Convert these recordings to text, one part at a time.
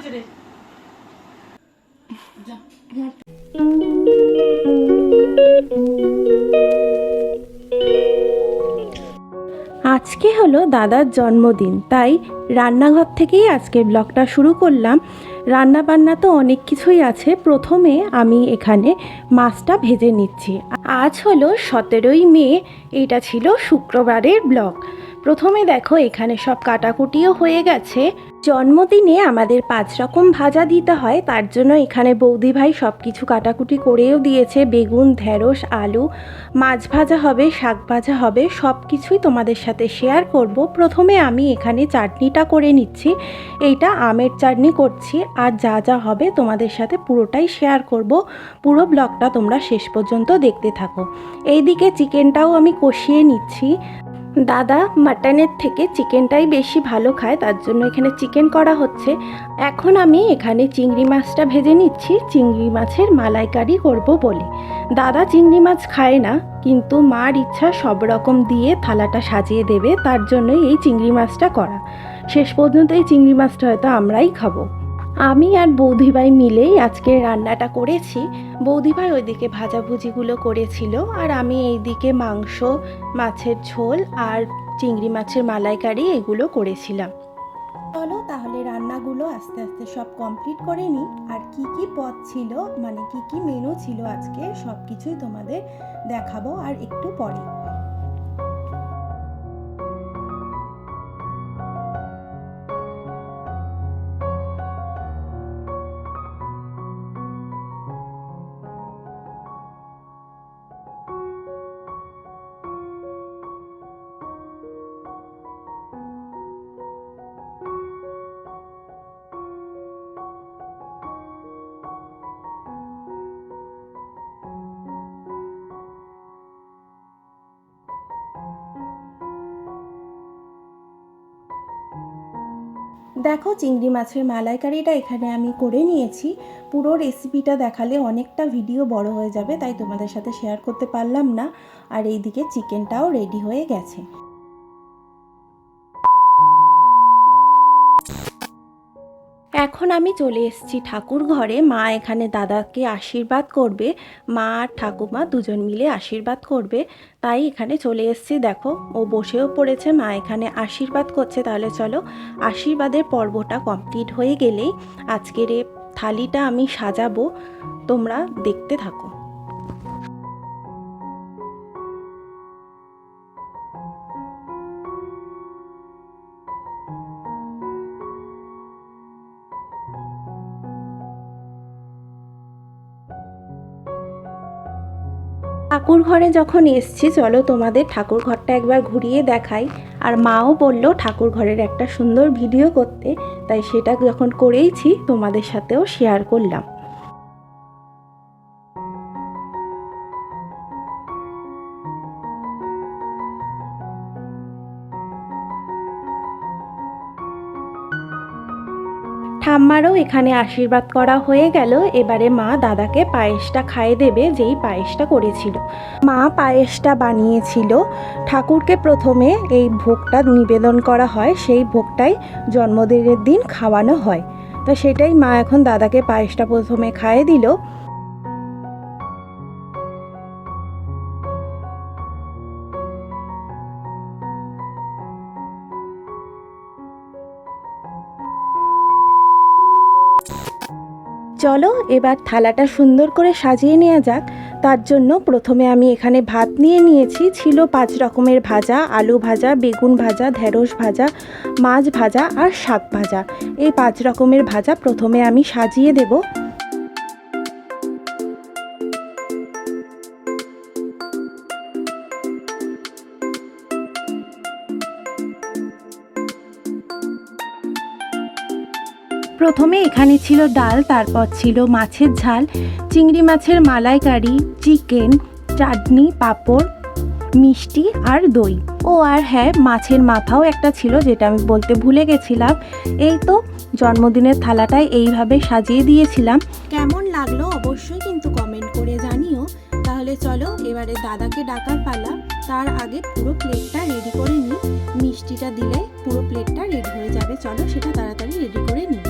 আজকে হলো দাদার জন্মদিন, তাই রান্নাঘর থেকেই আজকের ব্লগটা শুরু করলাম। রান্না বান্না তো অনেক কিছুই আছে। প্রথমে আমি এখানে মাছটা ভেজে নিচ্ছি। আজ হলো 17ই মে, এটা ছিল শুক্রবারের ব্লগ। প্রথমে দেখো এখানে সব কাটাকুটিও হয়ে গেছে। জন্মদিনে আমাদের 5 রকম ভাজা দিতে হয়, তার জন্য এখানে বৌদি ভাই সব কিছু কাটাকুটি করেও দিয়েছে। বেগুন, ঢেঁড়স, আলু, মাছ ভাজা হবে, শাক ভাজা হবে, সব কিছুই তোমাদের সাথে শেয়ার করব। প্রথমে আমি এখানে চাটনিটা করে নিচ্ছি। এইটা আমের চাটনি করছি, আর যা যা হবে তোমাদের সাথে পুরোটাই শেয়ার করব। পুরো ব্লগটা তোমরা শেষ পর্যন্ত দেখতে থাকো। এইদিকে চিকেনটাও আমি কষিয়ে নিচ্ছি। দাদা মাটনের থেকে চিকেনটাই বেশি ভালো খায়, তার জন্য এখানে চিকেন করা হচ্ছে। এখন আমি এখানে চিংড়ি মাছটা ভেজে নিচ্ছি, চিংড়ি মাছের মালাইকারি করব বলে। দাদা চিংড়ি মাছ খায় না, কিন্তু মার ইচ্ছা সব রকম দিয়ে থালাটা সাজিয়ে দেবে, তার জন্যই এই চিংড়ি মাছটা করা। শেষ পর্যন্ত এই চিংড়ি মাছটা হয়তো আমরাই খাবো। আমি আর বৌদিভাই মিলেই আজকের রান্নাটা করেছি। বৌদিভাই ওইদিকে ভাজাভুজিগুলো করেছিল, আর আমি এইদিকে মাংস, মাছের ঝোল আর চিংড়ি মাছের মালাইকারি এগুলো করেছিলাম। চলো তাহলে রান্নাগুলো আস্তে আস্তে সব কমপ্লিট করে নিই। আর কি কি পদ ছিল, মানে কি কি মেনু ছিল আজকে, সব কিছুই তোমাদের দেখাবো আর একটু পরে। দেখো চিংড়ি মাছের মালাইকারিটা এখানে আমি করে নিয়েছি। পুরো রেসিপিটা দেখালে অনেকটা ভিডিও বড় হয়ে যাবে, তাই তোমাদের সাথে শেয়ার করতে পারলাম না। আর এইদিকে চিকেনটাও রেডি হয়ে গেছে। এখন আমি চলে এসেছি ঠাকুর ঘরে। মা এখানে দাদাকে আশীর্বাদ করবে, মা আর ঠাকুমা দুজন মিলে আশীর্বাদ করবে, তাই এখানে চলে এসেছি। দেখো ও বসেও পড়েছে, মা এখানে আশীর্বাদ করছে। তাহলে চলো, আশীর্বাদের পর্বটা কমপ্লিট হয়ে গেলেই আজকের এই থালিটা আমি সাজাবো, তোমরা দেখতে থাকো। ঠাকুর ঘরে যখন এসছি, চলো তোমাদের ঠাকুর ঘরটা একবার ঘুরিয়ে দেখাই। আর মাও বলল ঠাকুর ঘরের একটা সুন্দর ভিডিও করতে, তাই সেটা যখন করেইছি তোমাদের সাথেও শেয়ার করলাম। ঠাম্মারও এখানে আশীর্বাদ করা হয়ে গেল। এবারে মা দাদাকে পায়েসটা খাইয়ে দেবে, যেই পায়েসটা করেছিল। মা পায়েসটা বানিয়েছিল। ঠাকুরকে প্রথমে এই ভোগটা নিবেদন করা হয়, সেই ভোগটাই জন্মদিনের দিন খাওয়ানো হয়। তো সেটাই মা এখন দাদাকে পায়েসটা প্রথমে খাইয়ে দিল। চলো এবার থালাটা সুন্দর করে সাজিয়ে নেওয়া যাক। তার জন্য প্রথমে আমি এখানে ভাত নিয়ে নিয়েছি। ছিল 5 রকমের ভাজা, আলু ভাজা, বেগুন ভাজা, ঢেঁড়স ভাজা, মাছ ভাজা আর শাক ভাজা। এই 5 রকমের ভাজা প্রথমে আমি সাজিয়ে দেব। প্রথমে এখানে ছিল ডাল, তারপর ছিল মাছের ঝাল, চিংড়ি মাছের মালাইকারি, চিকেন, চাটনি, পাঁপড়, মিষ্টি আর দই। ও আর হ্যাঁ, মাছের মাথাও একটা ছিল, যেটা আমি বলতে ভুলে গেছিলাম। এই তো জন্মদিনের থালাটায় এইভাবে সাজিয়ে দিয়েছিলাম। কেমন লাগলো অবশ্যই কিন্তু কমেন্ট করে জানিও। তাহলে চলো এবারে দাদাকে ডাকার পালা। তার আগে পুরো প্লেটটা রেডি করে নিই। মিষ্টিটা দিলে পুরো প্লেটটা রেডি হয়ে যাবে। চলো সেটা তাড়াতাড়ি রেডি করে নিই।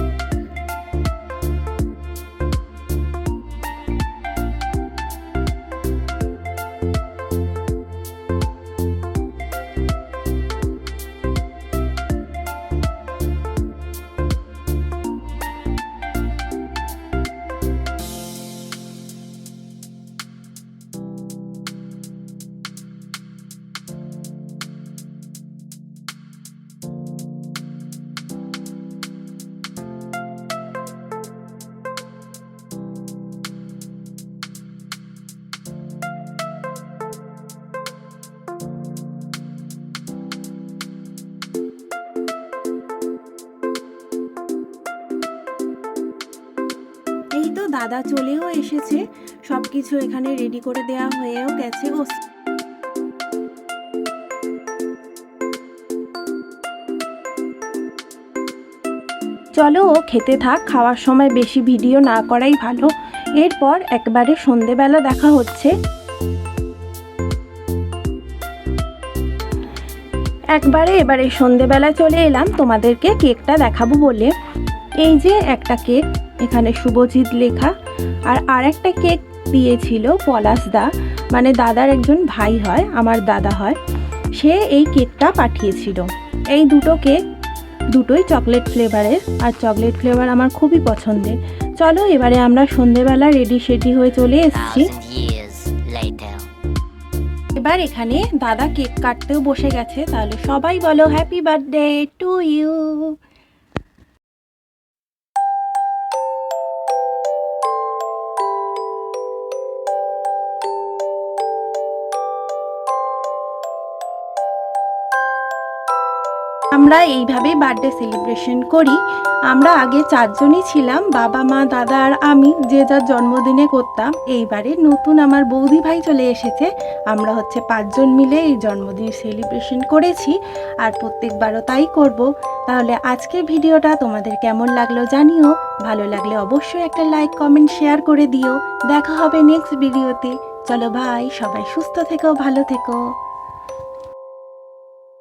তো দাদা চলেও এসেছে, সব কিছু এখানে রেডি করে দেওয়া হয়েও গেছে। চলো ও খেতে থাক, খাওয়ার সময় বেশি ভিডিও না করাই ভালো। এরপর একবারে সন্ধেবেলা দেখা হচ্ছে। এবারে সন্ধেবেলা চলে এলাম তোমাদেরকে কেকটা দেখাবো বলে। এই যে একটা কেক, এখানে শুভজিৎ লেখা, আর একটা কেক দিয়েছিল পলাশদা, মানে দাদার একজন ভাই হয়, আমার দাদা হয়, সে এই কেকটা পাঠিয়েছিল। এই দুটো কেক, দুটোই চকলেট ফ্লেভারের, আর চকলেট ফ্লেভার আমার খুবই পছন্দের। চলো এবারে আমরা সন্ধেবেলা রেডি হয়ে চলে এসেছি। এবার এখানে দাদা কেক কাটতেও বসে গেছে, তাহলে সবাই বলো হ্যাপি বার্থডে টু ইউ। আমরা এইভাবেই বার্থডে সেলিব্রেশন করি। আমরা আগে 4 জনই ছিলাম, বাবা মা দাদা আর আমি, যে যার জন্মদিনে করতাম। এইবারে নতুন আমার বৌদি ভাই চলে এসেছে, আমরা হচ্ছে 5 জন মিলে এই জন্মদিন সেলিব্রেশন করেছি, আর প্রত্যেকবারও তাই করব। তাহলে আজকের ভিডিওটা তোমাদের কেমন লাগলো জানিও, ভালো লাগলে অবশ্যই একটা লাইক কমেন্ট শেয়ার করে দিও। দেখা হবে নেক্সট ভিডিওতে। চলো ভাই, সবাই সুস্থ থেকো, ভালো থেকো।